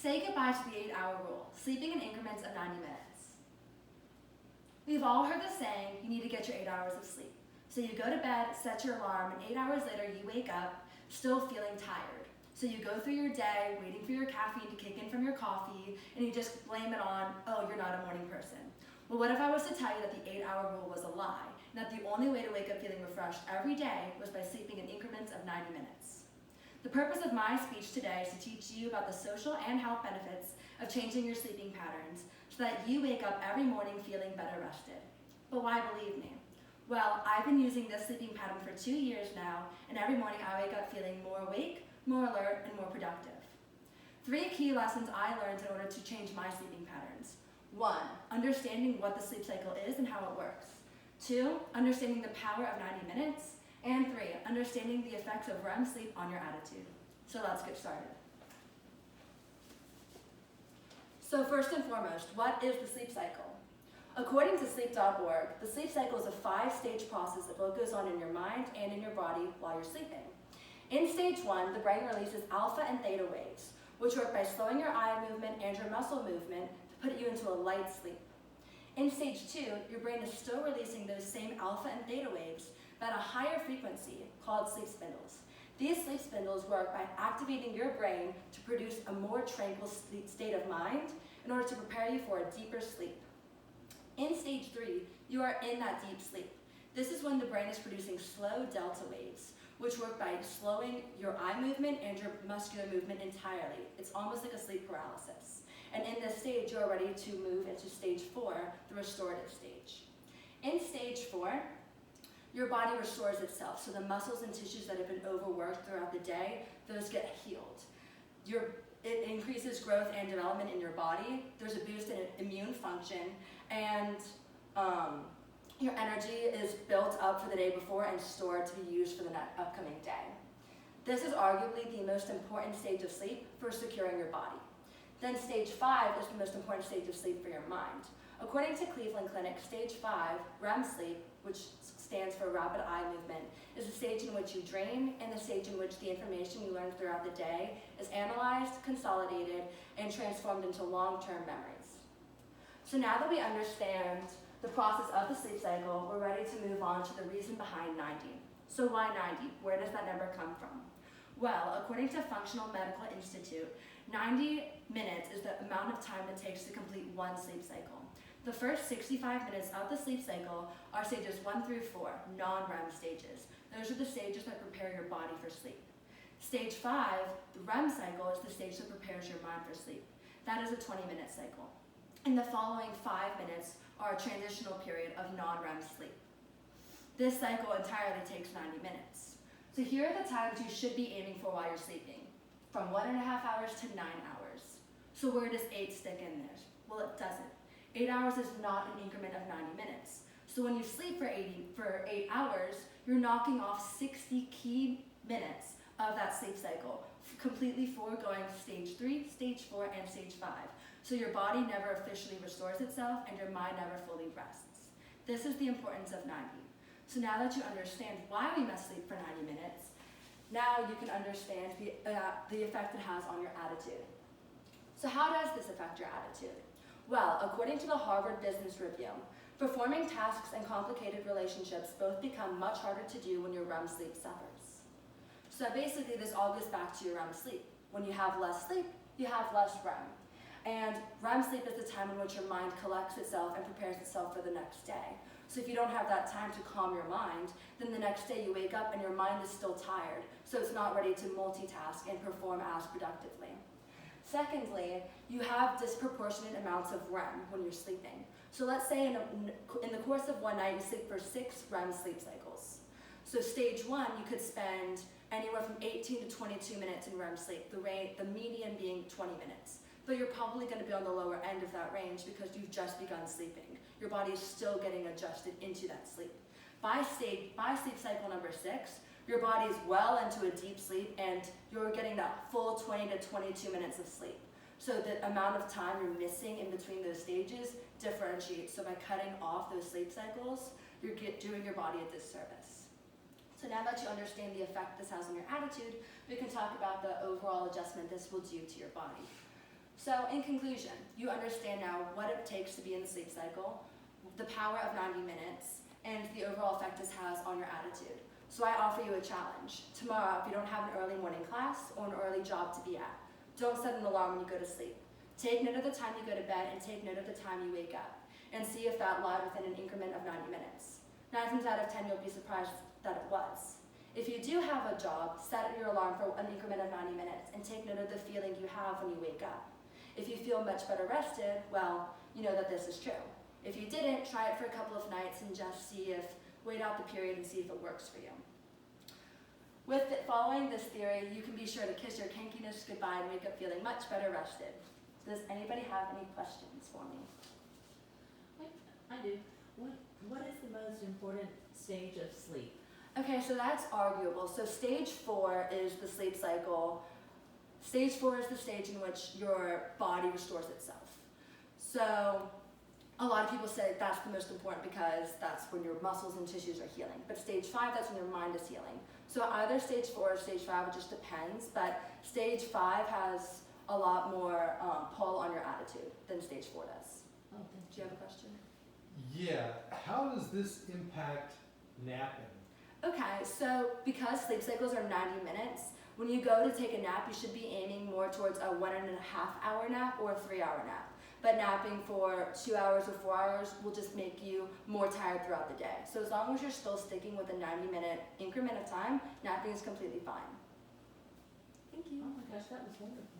Say goodbye to the 8-hour rule, sleeping in increments of 90 minutes. We've all heard the saying, you need to get your 8 hours of sleep. So you go to bed, set your alarm, and 8 hours later you wake up still feeling tired. So you go through your day waiting for your caffeine to kick in from your coffee, and you just blame it on, oh, you're not a morning person. Well, what if I was to tell you that the 8-hour rule was a lie, and that the only way to wake up feeling refreshed every day was by sleeping in increments of 90 minutes? The purpose of my speech today is to teach you about the social and health benefits of changing your sleeping patterns so that you wake up every morning feeling better rested. But why believe me? Well, I've been using this sleeping pattern for 2 years now, and every morning I wake up feeling more awake, more alert, and more productive. 3 key lessons I learned in order to change my sleeping patterns. 1, understanding what the sleep cycle is and how it works. 2, understanding the power of 90 minutes. And 3, understanding the effects of REM sleep on your attitude. So let's get started. So first and foremost, what is the sleep cycle? According to sleep.org, the sleep cycle is a 5-stage process of what goes on in your mind and in your body while you're sleeping. In stage 1, the brain releases alpha and theta waves, which work by slowing your eye movement and your muscle movement to put you into a light sleep. In stage 2, your brain is still releasing those same alpha and theta waves, but at a higher frequency called sleep spindles. These sleep spindles work by activating your brain to produce a more tranquil state of mind in order to prepare you for a deeper sleep. In stage 3, you are in that deep sleep. This is when the brain is producing slow delta waves, which work by slowing your eye movement and your muscular movement entirely. It's almost like a sleep paralysis. And in this stage, you are ready to move into stage 4, the restorative stage. In stage 4, your body restores itself, so the muscles and tissues that have been overworked throughout the day, those get healed. It increases growth and development in your body. There's a boost in immune function, and your energy is built up for the day before and stored to be used for the upcoming day. This is arguably the most important stage of sleep for securing your body. Then stage 5 is the most important stage of sleep for your mind. According to Cleveland Clinic, stage 5, REM sleep, which stands for rapid eye movement, is the stage in which you dream and the stage in which the information you learn throughout the day is analyzed, consolidated, and transformed into long-term memories. So now that we understand the process of the sleep cycle, we're ready to move on to the reason behind 90. So why 90? Where does that number come from? Well, according to Functional Medical Institute, 90 minutes is the amount of time it takes to complete one sleep cycle. The first 65 minutes of the sleep cycle are stages 1 through 4, non-REM stages. Those are the stages that prepare your body for sleep. Stage 5, the REM cycle, is the stage that prepares your mind for sleep. That is a 20-minute cycle. And the following 5 minutes are a transitional period of non-REM sleep. This cycle entirely takes 90 minutes. So here are the times you should be aiming for while you're sleeping, from 1.5 hours to 9 hours. So where does 8 stick in there? Well, it doesn't. 8 hours is not an increment of 90 minutes. So when you sleep for 8 hours, you're knocking off 60 key minutes of that sleep cycle, completely foregoing stage 3, stage 4, and stage 5. So your body never officially restores itself and your mind never fully rests. This is the importance of 90. So now that you understand why we must sleep for 90 minutes, now you can understand the effect it has on your attitude. So how does this affect your attitude? Well, according to the Harvard Business Review, performing tasks and complicated relationships both become much harder to do when your REM sleep suffers. So basically, this all goes back to your REM sleep. When you have less sleep, you have less REM. And REM sleep is the time in which your mind collects itself and prepares itself for the next day. So if you don't have that time to calm your mind, then the next day you wake up and your mind is still tired, so it's not ready to multitask and perform as productively. Secondly, you have disproportionate amounts of REM when you're sleeping. So let's say in the course of one night, you sleep for 6 REM sleep cycles. So stage 1, you could spend anywhere from 18 to 22 minutes in REM sleep, the median being 20 minutes. But you're probably going to be on the lower end of that range because you've just begun sleeping. Your body is still getting adjusted into that sleep. By sleep cycle number 6, your body is well into a deep sleep and you're getting that full 20 to 22 minutes of sleep. So the amount of time you're missing in between those stages differentiates. So by cutting off those sleep cycles, you're doing your body a disservice. So now that you understand the effect this has on your attitude, we can talk about the overall adjustment this will do to your body. So in conclusion, you understand now what it takes to be in the sleep cycle, the power of 90 minutes, and the overall effect this has on your attitude. So I offer you a challenge. Tomorrow, if you don't have an early morning class or an early job to be at, don't set an alarm when you go to sleep. Take note of the time you go to bed and take note of the time you wake up, and see if that lied within an increment of 90 minutes. 9 times out of 10, you'll be surprised that it was. If you do have a job, set your alarm for an increment of 90 minutes and take note of the feeling you have when you wake up. If you feel much better rested, well, you know that this is true. If you didn't, try it for a couple of nights and just wait out the period and see if it works for you. Following this theory, you can be sure to kiss your kinkiness goodbye and wake up feeling much better rested. Does anybody have any questions for me? I do. What is the most important stage of sleep? Okay, so that's arguable. So stage 4 is the sleep cycle. Stage 4 is the stage in which your body restores itself. So a lot of people say that's the most important because that's when your muscles and tissues are healing. But stage 5, that's when your mind is healing. So either stage 4 or stage 5, it just depends. But stage 5 has a lot more pull on your attitude than stage 4 does. Oh, thank Do you have a question? Yeah, how does this impact napping? Okay, so because sleep cycles are 90 minutes, when you go to take a nap, you should be aiming more towards a 1.5-hour nap or a 3-hour nap. But napping for 2 hours or 4 hours will just make you more tired throughout the day. So as long as you're still sticking with a 90-minute increment of time, napping is completely fine. Thank you. Oh my gosh, that was wonderful.